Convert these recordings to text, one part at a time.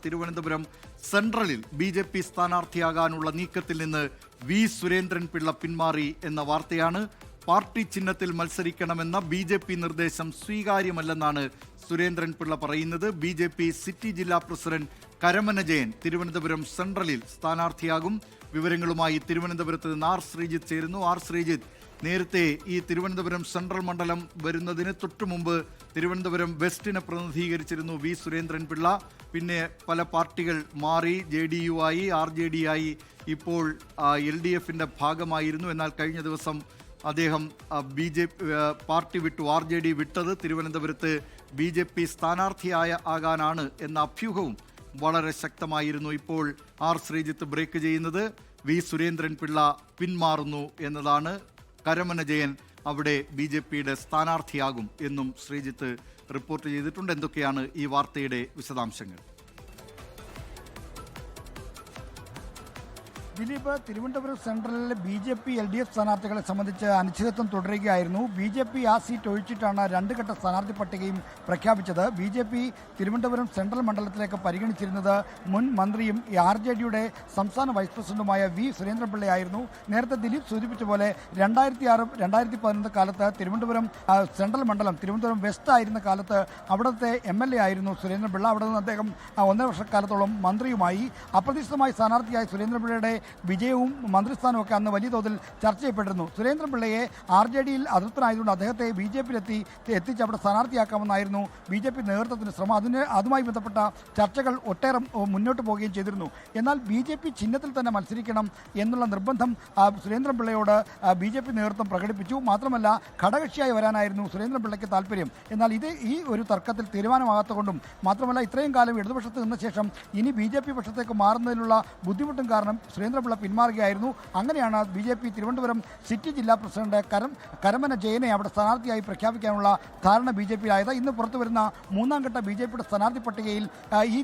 Thiruvananthapuram സെൻട്രലിൽ BJP. സ്ഥാനാർത്ഥിയാകാനുള്ള നീക്കത്തിൽ നിന്ന് V. Surendran Pillai പിന്മാറി എന്ന വാർത്തയാണ്. പാർട്ടി ചിഹ്നത്തിൽ മത്സരിക്കണമെന്ന ബി.ജെ.പി. നിർദ്ദേശം സ്വീകാര്യമല്ലെന്നാണ് സുരേന്ദ്രൻ പിള്ള പറയുന്നത്. ബി.ജെ.പി. സിറ്റി ജില്ലാ പ്രസിഡന്റ് കരമന ജയൻ തിരുവനന്തപുരം സെൻട്രലിൽ സ്ഥാനാർത്ഥിയാകും. വിവരങ്ങളുമായി തിരുവനന്തപുരത്ത് നിന്ന് ആർ ശ്രീജിത്ത് ചേരുന്നു. ആർ ശ്രീജിത്ത്, നേരത്തെ ഈ തിരുവനന്തപുരം സെൻട്രൽ മണ്ഡലം വരുന്നതിന് തൊട്ടുമുമ്പ് തിരുവനന്തപുരം വെസ്റ്റിനെ പ്രതിനിധീകരിച്ചിരുന്നു വി. സുരേന്ദ്രൻ പിള്ള. പിന്നെ പല പാർട്ടികൾ മാറി, JDU ആയി, RJD ആയി, ഇപ്പോൾ LDFിൻ്റെ ഭാഗമായിരുന്നു. എന്നാൽ കഴിഞ്ഞ ദിവസം അദ്ദേഹം പാർട്ടി വിട്ടു, RJD വിട്ടത് തിരുവനന്തപുരത്ത് ബി.ജെ.പി. സ്ഥാനാർത്ഥിയാകാനാണ് എന്ന അഭ്യൂഹവും വളരെ ശക്തമായിരുന്നു. ഇപ്പോൾ ആർ ശ്രീജിത്ത് ബ്രേക്ക് ചെയ്യുന്നത് വി. സുരേന്ദ്രൻ പിള്ള പിന്മാറുന്നു എന്നതാണ്. കരമന ജയൻ അവിടെ ബി.ജെ.പിയുടെ സ്ഥാനാർത്ഥിയാകും എന്നും ശ്രീജിത്ത് റിപ്പോർട്ട് ചെയ്തിട്ടുണ്ട്. എന്തൊക്കെയാണ് ഈ വാർത്തയുടെ വിശദാംശങ്ങൾ? ദിലീപ്, തിരുവനന്തപുരം സെൻട്രലിലെ BJP LDF സ്ഥാനാർത്ഥികളെ സംബന്ധിച്ച് അനിശ്ചിതത്വം തുടരുകയായിരുന്നു. BJP ആ സീറ്റ് ഒഴിച്ചിട്ടാണ് രണ്ട് ഘട്ട സ്ഥാനാർത്ഥി പട്ടികയും പ്രഖ്യാപിച്ചത്. BJP തിരുവനന്തപുരം സെൻട്രൽ മണ്ഡലത്തിലേക്ക് പരിഗണിച്ചിരുന്നത് മുൻ മന്ത്രിയും RJDയുടെ സംസ്ഥാന വൈസ് പ്രസിഡന്റുമായ വി. സുരേന്ദ്രൻപിള്ളയായിരുന്നു. നേരത്തെ ദിലീപ് സൂചിപ്പിച്ച പോലെ 2006-2011 കാലത്ത് തിരുവനന്തപുരം സെൻട്രൽ മണ്ഡലം തിരുവനന്തപുരം വെസ്റ്റ് ആയിരുന്ന കാലത്ത് അവിടുത്തെ MLA ആയിരുന്നു സുരേന്ദ്രൻപിള്ള. അവിടെ നിന്ന് അദ്ദേഹം 1.5 വർഷക്കാലത്തോളം മന്ത്രിയുമായി. അപ്രതീക്ഷിതമായി സ്ഥാനാർത്ഥിയായ സുരേന്ദ്രൻപിള്ളയുടെ വിജയവും മന്ത്രിസ്ഥാനവും ഒക്കെ അന്ന് വലിയ തോതിൽ ചർച്ച ചെയ്യപ്പെട്ടിരുന്നു. സുരേന്ദ്രൻപിള്ളയെ RJDയിൽ അതൃപ്തനായതുകൊണ്ട് അദ്ദേഹത്തെ BJPയിൽ എത്തിച്ച് അവിടെ സ്ഥാനാർത്ഥിയാക്കാമെന്നായിരുന്നു BJP നേതൃത്വത്തിന് ശ്രമം. അതുമായി ബന്ധപ്പെട്ട ചർച്ചകൾ ഒട്ടേറെ മുന്നോട്ട് പോവുകയും ചെയ്തിരുന്നു. എന്നാൽ BJP ചിഹ്നത്തിൽ തന്നെ മത്സരിക്കണം എന്നുള്ള നിർബന്ധം സുരേന്ദ്രൻപിള്ളയോട് BJP നേതൃത്വം പ്രകടിപ്പിച്ചു. മാത്രമല്ല, ഘടകകക്ഷിയായി വരാനായിരുന്നു സുരേന്ദ്രൻപിള്ളയ്ക്ക് താല്പര്യം. എന്നാൽ ഈ ഒരു തർക്കത്തിൽ തീരുമാനമാകാത്തതുകൊണ്ടും മാത്രമല്ല, ഇത്രയും കാലം ഇടതുപക്ഷത്ത് നിന്ന ശേഷം ഇനി BJP പക്ഷത്തേക്ക് മാറുന്നതിലുള്ള ബുദ്ധിമുട്ടും കാരണം സുരേന്ദ്രപിള്ള പിന്മാറുകയായിരുന്നു. അങ്ങനെയാണ് BJP തിരുവനന്തപുരം സിറ്റി ജില്ലാ പ്രസിഡന്റ് കരമന ജയനെ അവിടെ സ്ഥാനാർത്ഥിയായി പ്രഖ്യാപിക്കാനുള്ള ധാരണ BJPയിലായത്. ഇന്ന് പുറത്തുവരുന്ന മൂന്നാം ഘട്ട BJPയുടെ സ്ഥാനാർത്ഥി പട്ടികയിൽ ഈ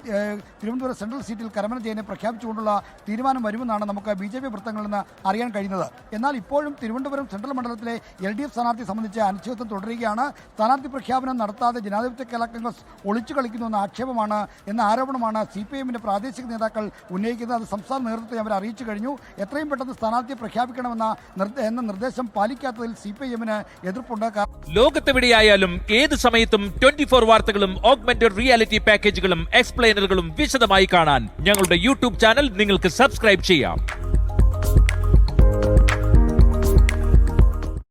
തിരുവനന്തപുരം സെൻട്രൽ സീറ്റിൽ കരമന ജയനെ പ്രഖ്യാപിച്ചുകൊണ്ടുള്ള തീരുമാനം വരുമെന്നാണ് നമുക്ക് BJP വൃത്തങ്ങളിൽ നിന്ന് അറിയാൻ കഴിയുന്നത്. എന്നാൽ ഇപ്പോഴും തിരുവനന്തപുരം സെൻട്രൽ മണ്ഡലത്തിലെ LDF സ്ഥാനാർത്ഥി സംബന്ധിച്ച് അനിശ്ചിതത്വം തുടരുകയാണ്. സ്ഥാനാർത്ഥി പ്രഖ്യാപനം നടത്താതെ ജനാധിപത്യ കേരള കോൺഗ്രസ് ഒളിച്ചു കളിക്കുന്നുവെന്ന ആക്ഷേപമാണ് എന്ന ആരോപണമാണ് CPIMന്റെ പ്രാദേശിക നേതാക്കൾ ഉന്നയിക്കുന്നത്. അത് സംസ്ഥാന നേതൃത്വത്തെ അവർ അറിയിച്ചു കഴിഞ്ഞു. എത്രയും പെട്ടെന്ന് സ്ഥാനാർത്ഥിയെ പ്രഖ്യാപിക്കണമെന്ന നിർദ്ദേശം പാലിക്കാത്തതിൽ CPIMന് എതിർപ്പുണ്ട്. ലോകത്തെവിടെയായാലും ഏത് സമയത്തും 24 വാർത്തകളും ഓഗ്മെന്റഡ് റിയാലിറ്റി പാക്കേജുകളും എക്സ്പ്ലെയിനറുകളും വിശദമായി കാണാൻ ഞങ്ങളുടെ YouTube ചാനൽ നിങ്ങൾക്ക് സബ്സ്ക്രൈബ് ചെയ്യാം.